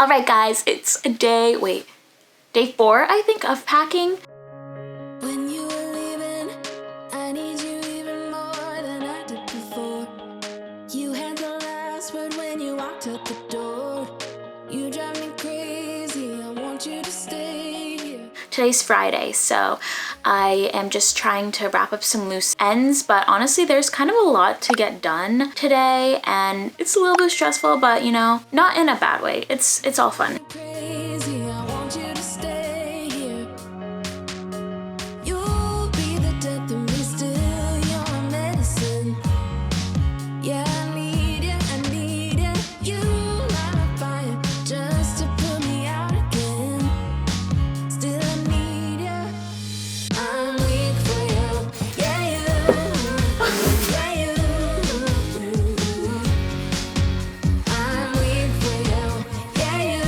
All right, guys, it's day 4, I think, of packing. When you were leaving, I need you even more than I did before. You had the last word when you walked out the door. You drive me crazy, I want you to stay here. Today's Friday, so I am just trying to wrap up some loose ends, but honestly, there's kind of a lot to get done today, and it's a little bit stressful, but you know, not in a bad way. It's all fun. Crazy, I want you to stay here. You'll be the death of me still, you're medicine. Yeah, I need you, I need you. You light my fire just to put me out again. Still I need you. I'm weak for you. Yeah, you. Yeah, you. I'm weak for you. Yeah, you.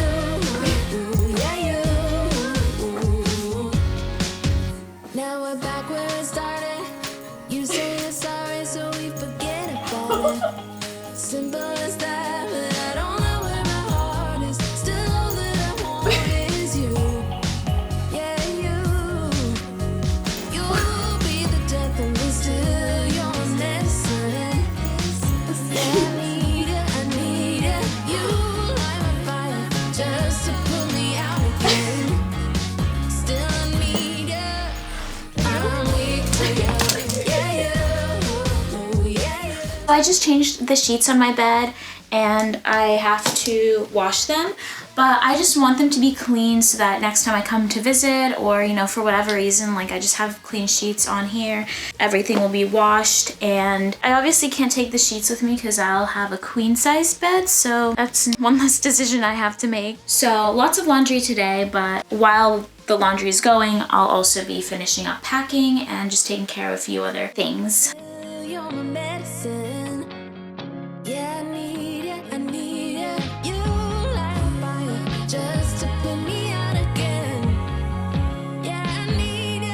Yeah, you. Now we're back where it started. You say you're sorry, so we forget about it. Simple as that, but I don't know where my heart is. Still all that I want is you. Yeah, you. You'll be the death of me still. You're medicine. Yeah, I need it, I need it. You light my fire just to put me out again. Still I need you. I'm weak for you. Yeah, you. Yeah, you. I just changed the sheets on my bed and I have to wash them, but I just want them to be clean so that next time I come to visit, or you know, for whatever reason, like I just have clean sheets on here, everything will be washed. And I obviously can't take the sheets with me because I'll have a queen size bed, so that's one less decision I have to make. So lots of laundry today, but while the laundry is going, I'll also be finishing up packing and just taking care of a few other things. You're my medicine. Yeah, I need it, I need it. You light a fire just to put me out again. Yeah, I need it.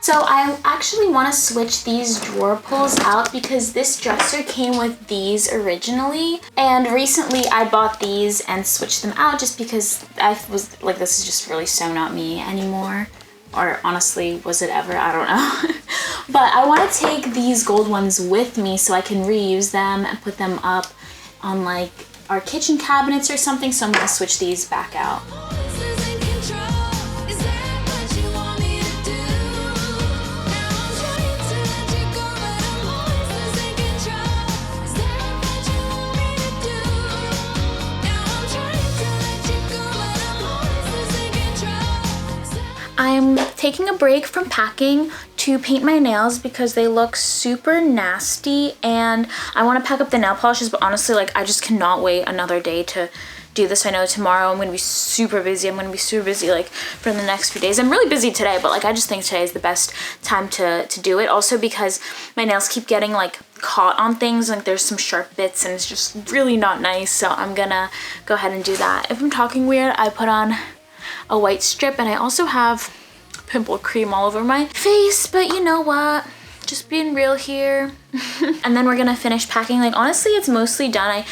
So I actually want to switch these drawer pulls out because this dresser came with these originally, and recently I bought these and switched them out just because I was like, this is just really so not me anymore. Or honestly, was it ever? I don't know. But I want to take these gold ones with me so I can reuse them and put them up on like our kitchen cabinets or something, so I'm going to switch these back out. Voices in control. Is that what you want me to do? Now I'm trying to let you go, but I'm voices in control. Is that what you want me to do? Now I'm trying to let you go, but I'm voices in control. I'm taking a break from packing to paint my nails because they look super nasty, and I want to pack up the nail polishes, but honestly, like, I just cannot wait another day to do this. I know tomorrow I'm going to be super busy. I'm going to be super busy like for the next few days. I'm really busy today, but like I just think today is the best time to do it. Also because my nails keep getting like caught on things, like there's some sharp bits and it's just really not nice, so I'm gonna go ahead and do that. If I'm talking weird, I put on a white strip, and I also have pimple cream all over my face, but you know what, just being real here. And then we're gonna finish packing. Like honestly, it's mostly done. I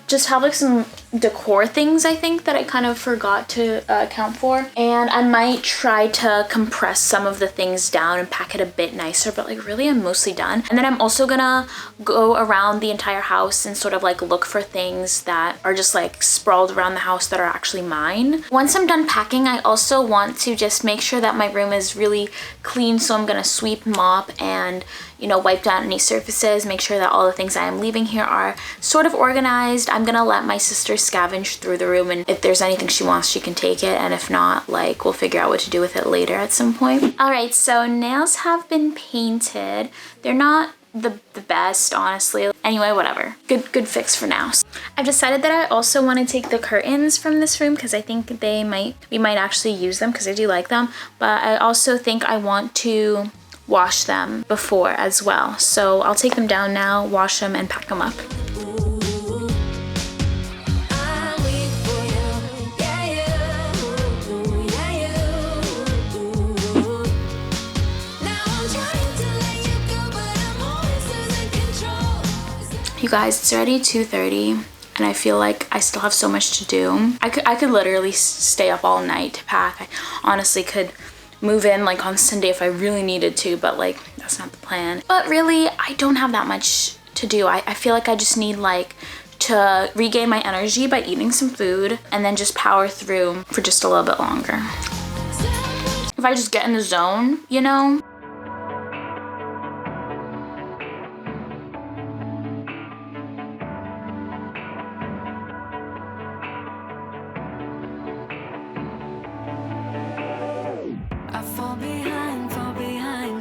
just have like some decor things I think that I kind of forgot to account for, and I might try to compress some of the things down and pack it a bit nicer, but like really I'm mostly done. And then I'm also gonna go around the entire house and sort of like look for things that are just like sprawled around the house that are actually mine. Once I'm done packing, I also want to just make sure that my room is really clean, so I'm gonna sweep, mop, and you know, wipe down any surfaces, make sure that all the things I am leaving here are sort of organized. I'm gonna let my sister scavenge through the room, and if there's anything she wants, she can take it, and if not, like, we'll figure out what to do with it later at some point. All right, so nails have been painted. They're not the best, honestly. Anyway, whatever. Good fix for now. I've decided that I also want to take the curtains from this room because I think we might actually use them because I do like them, but I also think I want to wash them before as well. So I'll take them down now, wash them, and pack them up. You guys, it's already 2:30 and I feel like I still have so much to do. I could literally stay up all night to pack. I honestly could move in like on Sunday if I really needed to, but like that's not the plan. But really, I don't have that much to do. I feel like I just need like to regain my energy by eating some food and then just power through for just a little bit longer. If I just get in the zone, you know? I fall behind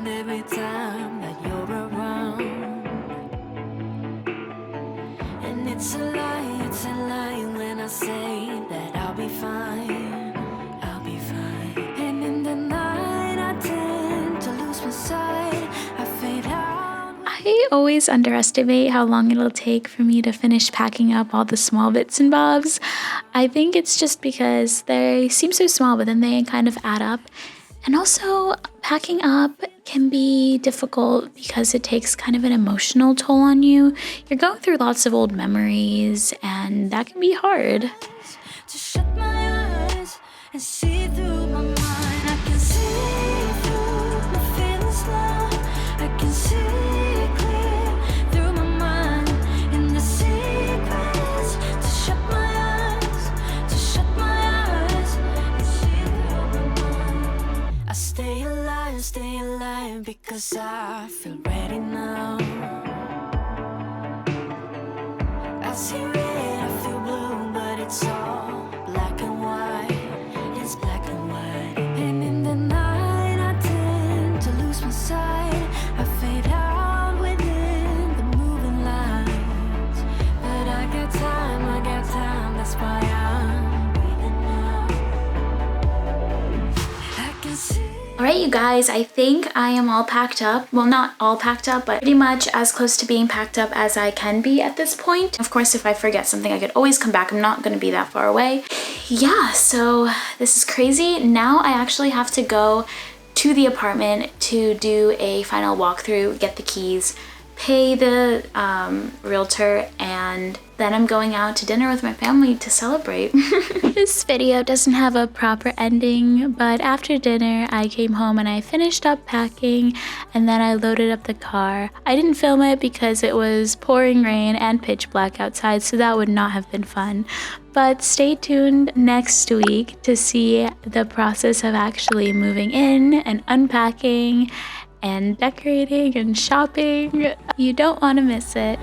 every time that you're around. And it's a lie when I say that I'll be fine, I'll be fine. And in the night I tend to lose my sight, I fade out. I always underestimate how long it'll take for me to finish packing up all the small bits and bobs. I think it's just because they seem so small, but then they kind of add up. And also, packing up can be difficult because it takes kind of an emotional toll on you. You're going through lots of old memories, and that can be hard. To shut my eyes and see through my mind. I can see through my feelings now. I can see clear through my mind. And the secrets to shut my eyes, to shut my eyes and see through my mind. I stay alive because I feel ready now. I see red, I feel blue, but it's all black and white. It's black and white. And in the night I tend to lose my sight. I fade out within the moving lights. But I got time, that's why I'm breathing now. I can see. Alright, you guys, I think I am all packed up. Well, not all packed up, but pretty much as close to being packed up as I can be at this point. Of course, if I forget something, I could always come back. I'm not going to be that far away. Yeah, so this is crazy. Now I actually have to go to the apartment to do a final walkthrough, get the keys, pay the realtor, and then I'm going out to dinner with my family to celebrate. This video doesn't have a proper ending, but after dinner I came home and I finished up packing, and then I loaded up the car. I didn't film it because it was pouring rain and pitch black outside, so that would not have been fun. But stay tuned next week to see the process of actually moving in and unpacking and decorating and shopping. You don't want to miss it.